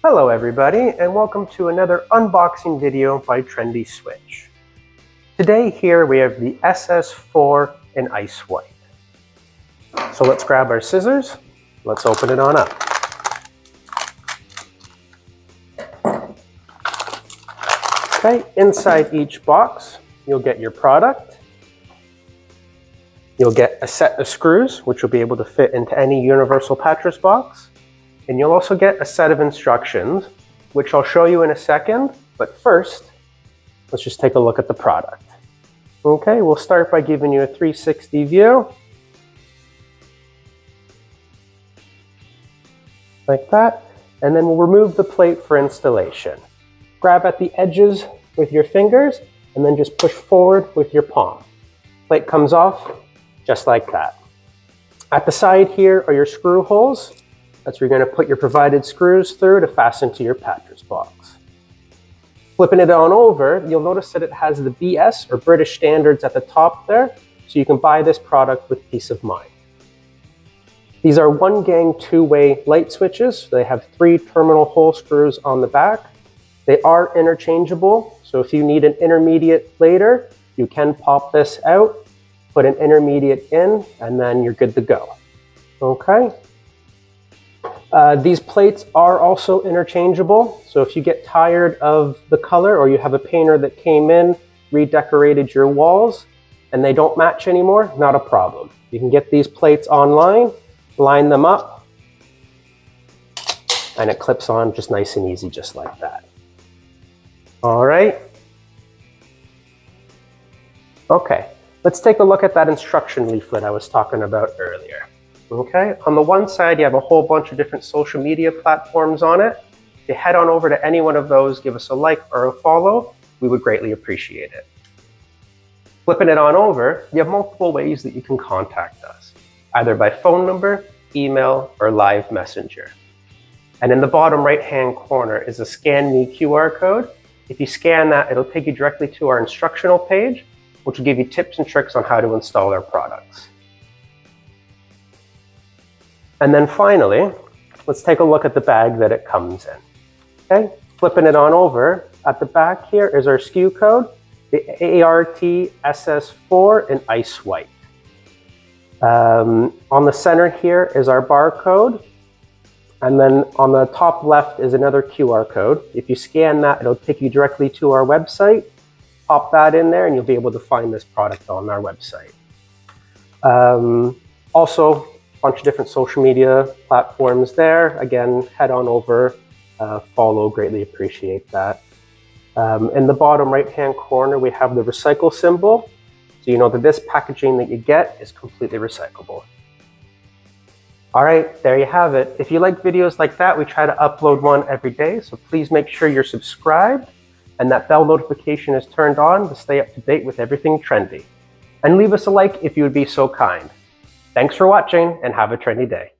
Hello everybody, and welcome to another unboxing video by Trendi Switch. Today here we have the SS4 in Ice White. So let's grab our scissors, let's open it on up. Okay, inside each box you'll get your product. You'll get a set of screws, which will be able to fit into any universal pattress box. And you'll also get a set of instructions, which I'll show you in a second. But first, let's just take a look at the product. Okay, we'll start by giving you a 360 view. Like that. And then we'll remove the plate for installation. Grab at the edges with your fingers, and then just push forward with your palm. Plate comes off just like that. At the side here are your screw holes. That's where you're going to put your provided screws through to fasten to your pattress box. Flipping it on over, you'll notice that it has the BS or British standards at the top there, so you can buy this product with peace of mind. These are 1-gang 2-way light switches. They have 3 terminal hole screws on the back. They are interchangeable, so if you need an intermediate later, you can pop this out, put an intermediate in, and then you're good to go. Okay. These plates are also interchangeable, so if you get tired of the color or you have a painter that came in, redecorated your walls, and they don't match anymore, not a problem. You can get these plates online, line them up, and it clips on just nice and easy, just like that. All right. Okay, let's take a look at that instruction leaflet I was talking about earlier. Okay, on the one side, you have a whole bunch of different social media platforms on it. If you head on over to any one of those, give us a like or a follow, we would greatly appreciate it. Flipping it on over, you have multiple ways that you can contact us, either by phone number, email, or live messenger. And in the bottom right-hand corner is a Scan Me QR code. If you scan that, it'll take you directly to our instructional page, which will give you tips and tricks on how to install our products. And then finally, let's take a look at the bag that it comes in. Okay, flipping it on over, at the back here is our SKU code, the ART SS4 in Ice White. On the center here is our barcode, and then on the top left is another QR code. If you scan that, it'll take you directly to our website. Pop that in there and you'll be able to find this product on our website. Also, bunch of different social media platforms there. Again, head on over, follow, greatly appreciate that. In the bottom right-hand corner, we have the recycle symbol. So you know that this packaging that you get is completely recyclable. All right, there you have it. If you like videos like that, we try to upload one every day. So please make sure you're subscribed and that bell notification is turned on to stay up to date with everything trendy. And leave us a like if you would be so kind. Thanks for watching and have a trendy day.